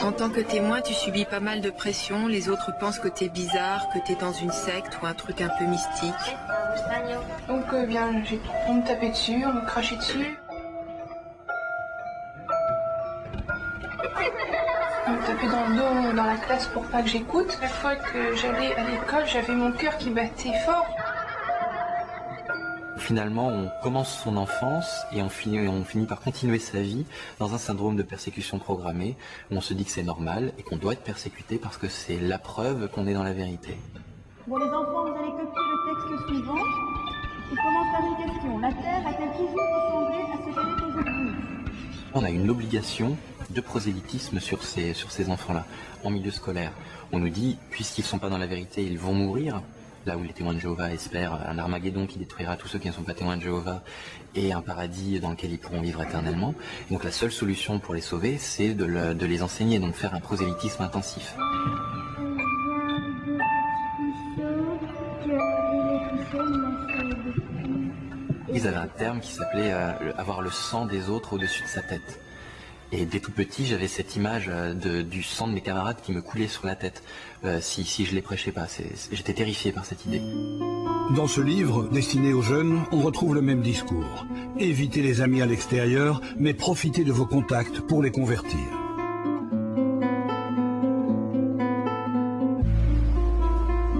En tant que témoin, tu subis pas mal de pression. Les autres pensent que t'es bizarre, que t'es dans une secte ou un truc un peu mystique. Donc on me tapait dessus, on me crachait dessus. On me tapait dans le dos, dans la classe pour pas que j'écoute. Chaque fois que j'allais à l'école, j'avais mon cœur qui battait fort. Finalement, on commence son enfance et on finit par continuer sa vie dans un syndrome de persécution programmée où on se dit que c'est normal et qu'on doit être persécuté parce que c'est la preuve qu'on est dans la vérité. Bon les enfants, vous allez copier le texte suivant qui commence par une question. La Terre a-t-elle toujours ressemblé à ce qu'elle est aujourd'hui? On a une obligation de prosélytisme sur ces enfants-là, en milieu scolaire. On nous dit, puisqu'ils ne sont pas dans la vérité, ils vont mourir. Là où les témoins de Jéhovah espèrent un Armageddon qui détruira tous ceux qui ne sont pas témoins de Jéhovah et un paradis dans lequel ils pourront vivre éternellement. Et donc la seule solution pour les sauver, c'est de les enseigner, donc faire un prosélytisme intensif. Ils avaient un terme qui s'appelait avoir le sang des autres au-dessus de sa tête. Et dès tout petit, j'avais cette image du sang de mes camarades qui me coulait sur la tête si je les prêchais pas. J'étais terrifié par cette idée. Dans ce livre, destiné aux jeunes, on retrouve le même discours. Évitez les amis à l'extérieur, mais profitez de vos contacts pour les convertir.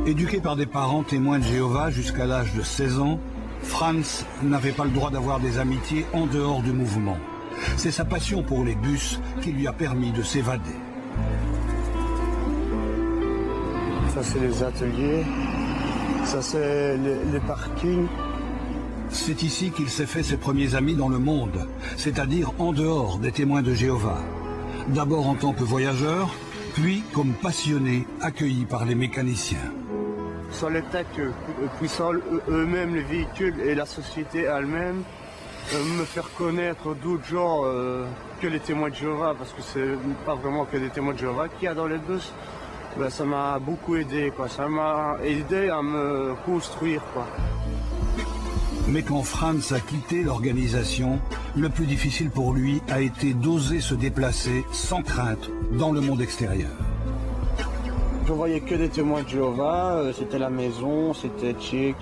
Éduqué par des parents témoins de Jéhovah jusqu'à l'âge de 16 ans, Franz n'avait pas le droit d'avoir des amitiés en dehors du mouvement. C'est sa passion pour les bus qui lui a permis de s'évader. Ça c'est les ateliers, ça c'est les parkings. C'est ici qu'il s'est fait ses premiers amis dans le monde, c'est-à-dire en dehors des témoins de Jéhovah. D'abord en tant que voyageur, puis comme passionné accueilli par les mécaniciens. Sans les tech puissants eux-mêmes, les véhicules et la société elle-même, me faire connaître d'autres gens que les témoins de Jéhovah, parce que c'est pas vraiment que des témoins de Jéhovah qu'il y a dans les bus. Ben, ça m'a beaucoup aidé, quoi. Ça m'a aidé à me construire, quoi. Mais quand Franz a quitté l'organisation, le plus difficile pour lui a été d'oser se déplacer sans crainte dans le monde extérieur. Je voyais que des témoins de Jéhovah, c'était la maison, c'était chic.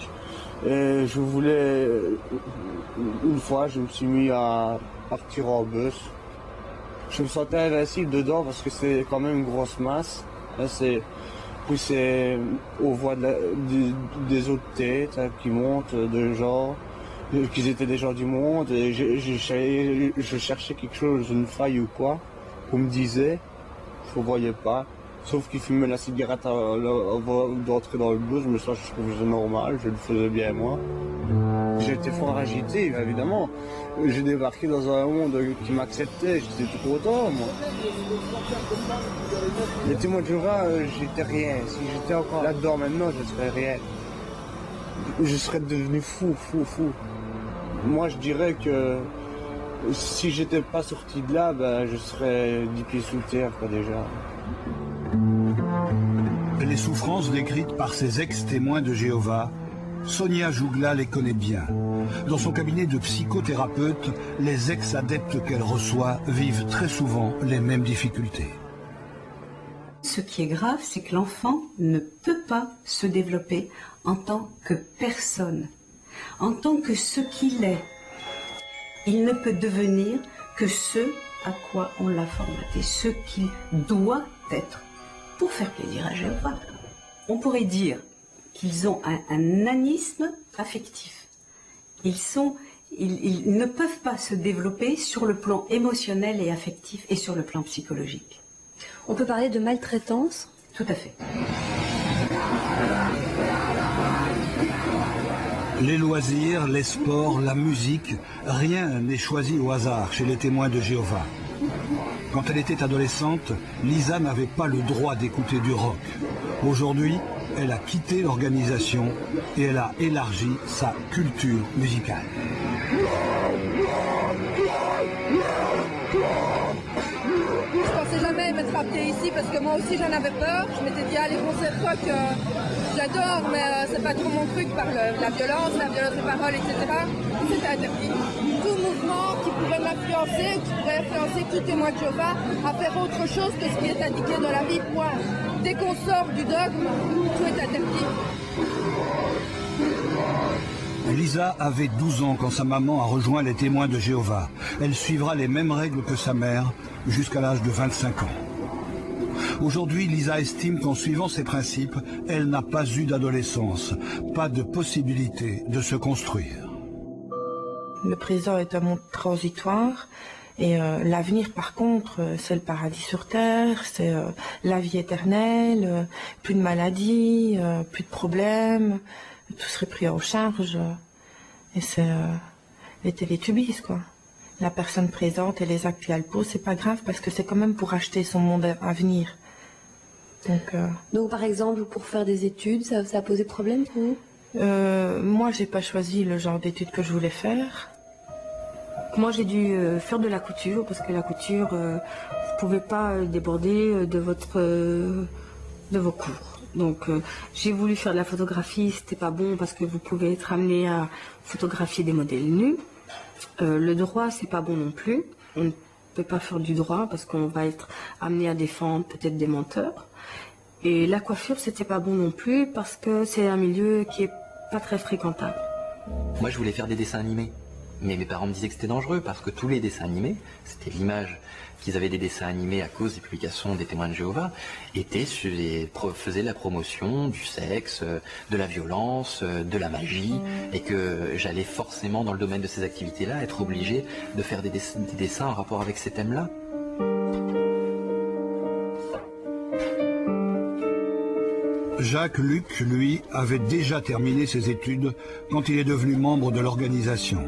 Et je voulais, une fois, je me suis mis à partir en bus. Je me sentais invincible dedans parce que c'est quand même une grosse masse. Là, puis c'est aux voix des autres têtes qui montent, de gens, qu'ils étaient des gens du monde. Et je cherchais quelque chose, une faille ou quoi, qu'on me disait, je ne voyais pas. Sauf qu'ils fumaient la cigarette avant d'entrer dans le bus, mais ça je trouvais normal, je le faisais bien moi. J'étais fort agité, évidemment. J'ai débarqué dans un monde qui m'acceptait, j'étais tout content, moi. Les témoins de Jéhovah, j'étais rien. Si j'étais encore là-dedans maintenant, je serais rien. Je serais devenu fou. Moi, je dirais que si j'étais pas sorti de là, ben, je serais 10 pieds sous terre, quoi, déjà. Les souffrances décrites par ces ex-témoins de Jéhovah, Sonia Jougla les connaît bien. Dans son cabinet de psychothérapeute, les ex-adeptes qu'elle reçoit vivent très souvent les mêmes difficultés. Ce qui est grave, c'est que l'enfant ne peut pas se développer en tant que personne, en tant que ce qu'il est. Il ne peut devenir que ce à quoi on l'a formaté, ce qu'il doit être pour faire plaisir à Jéhovah. On pourrait dire qu'ils ont un nanisme affectif. Ils ne peuvent pas se développer sur le plan émotionnel et affectif et sur le plan psychologique. On peut parler de maltraitance? Tout à fait. Les loisirs, les sports, la musique, rien n'est choisi au hasard chez les témoins de Jéhovah. Quand elle était adolescente, Lisa n'avait pas le droit d'écouter du rock. Aujourd'hui, elle a quitté l'organisation et elle a élargi sa culture musicale. Je pensais jamais mettre à adapté ici parce que moi aussi j'en avais peur. Je m'étais dit, les concerts rock, j'adore, mais c'est pas trop mon truc par la violence des paroles, etc. C'était interdit. Tout mouvement qui pourrait m'influencer ou qui pourrait influencer tout témoin de Jéhovah à faire autre chose que ce qui est indiqué dans la Bible, point. Dès qu'on sort du dogme, tout est interdit. Lisa avait 12 ans quand sa maman a rejoint les témoins de Jéhovah. Elle suivra les mêmes règles que sa mère jusqu'à l'âge de 25 ans. Aujourd'hui, Lisa estime qu'en suivant ces principes, elle n'a pas eu d'adolescence, pas de possibilité de se construire. Le présent est un monde transitoire et l'avenir, par contre, c'est le paradis sur terre, c'est la vie éternelle, plus de maladies, plus de problèmes, tout serait pris en charge. Et c'est les Télétubbies, quoi. La personne présente et les actes qu'elle pose, c'est pas grave parce que c'est quand même pour acheter son monde à venir. Donc par exemple, pour faire des études, ça a posé problème pour vous? Moi, j'ai pas choisi le genre d'études que je voulais faire. Moi, j'ai dû faire de la couture parce que la couture, vous pouvez pas déborder de vos cours. Donc, j'ai voulu faire de la photographie, c'était pas bon parce que vous pouvez être amené à photographier des modèles nus. Le droit, c'est pas bon non plus. On ne peut pas faire du droit parce qu'on va être amené à défendre peut-être des menteurs. Et la coiffure, c'était pas bon non plus parce que c'est un milieu qui est pas très fréquentable. Moi, je voulais faire des dessins animés. Mais mes parents me disaient que c'était dangereux parce que tous les dessins animés, c'était l'image qu'ils avaient des dessins animés à cause des publications des témoins de Jéhovah, faisaient la promotion du sexe, de la violence, de la magie, et que j'allais forcément dans le domaine de ces activités-là être obligé de faire des dessins en rapport avec ces thèmes-là. Jacques Luc, lui, avait déjà terminé ses études quand il est devenu membre de l'organisation.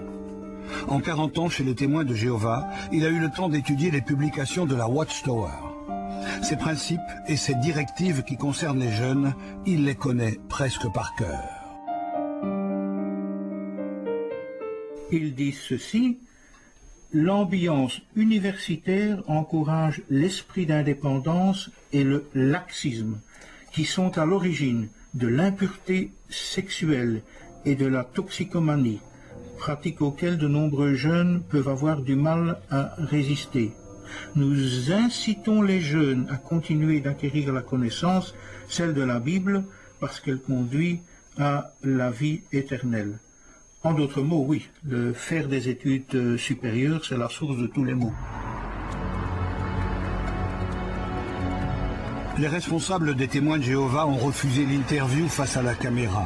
En 40 ans, chez les témoins de Jéhovah, il a eu le temps d'étudier les publications de la Watchtower. Ses principes et ses directives qui concernent les jeunes, il les connaît presque par cœur. Ils disent ceci: l'ambiance universitaire encourage l'esprit d'indépendance et le laxisme, qui sont à l'origine de l'impureté sexuelle et de la toxicomanie, pratiques auxquelles de nombreux jeunes peuvent avoir du mal à résister. Nous incitons les jeunes à continuer d'acquérir la connaissance, celle de la Bible, parce qu'elle conduit à la vie éternelle. En d'autres mots, oui, le faire des études supérieures, c'est la source de tous les maux. Les responsables des témoins de Jéhovah ont refusé l'interview face à la caméra.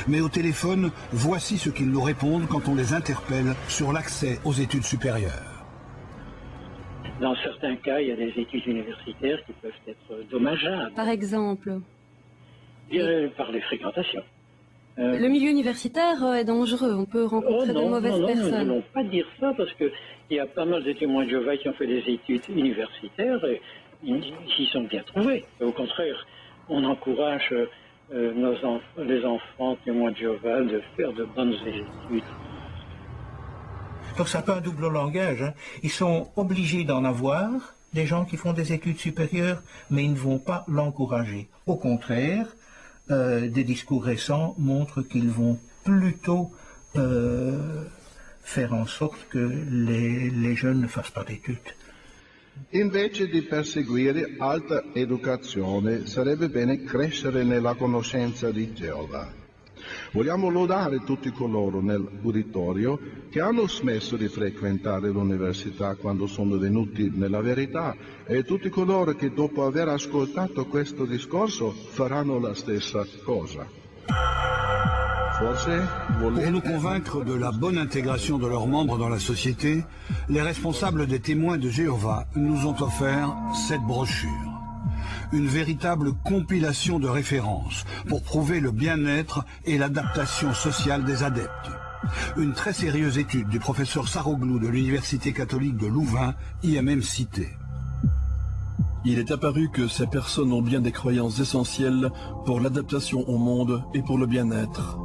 Mais au téléphone, voici ce qu'ils nous répondent quand on les interpelle sur l'accès aux études supérieures. Dans certains cas, il y a des études universitaires qui peuvent être dommageables. Par exemple? Par les fréquentations. Le milieu universitaire est dangereux, on peut rencontrer de mauvaises personnes. Nous n'allons pas dire ça parce qu'il y a pas mal de témoins de Jéhovah qui ont fait des études universitaires et ils s'y sont bien trouvés. Au contraire, on encourage les enfants témoins de Jéhovah de faire de bonnes études. Donc c'est un peu un double langage, hein. Ils sont obligés d'en avoir, des gens qui font des études supérieures, mais ils ne vont pas l'encourager. Au contraire, des discours récents montrent qu'ils vont plutôt faire en sorte que les jeunes ne fassent pas d'études. Invece di perseguire alta educazione, sarebbe bene crescere nella conoscenza di Geova. Vogliamo lodare tutti coloro nell'uditorio che hanno smesso di frequentare l'università quando sono venuti nella verità e tutti coloro che dopo aver ascoltato questo discorso faranno la stessa cosa. Pour nous convaincre de la bonne intégration de leurs membres dans la société, les responsables des témoins de Jéhovah nous ont offert cette brochure. Une véritable compilation de références pour prouver le bien-être et l'adaptation sociale des adeptes. Une très sérieuse étude du professeur Saroglou de l'Université catholique de Louvain y est même citée. Il est apparu que ces personnes ont bien des croyances essentielles pour l'adaptation au monde et pour le bien-être.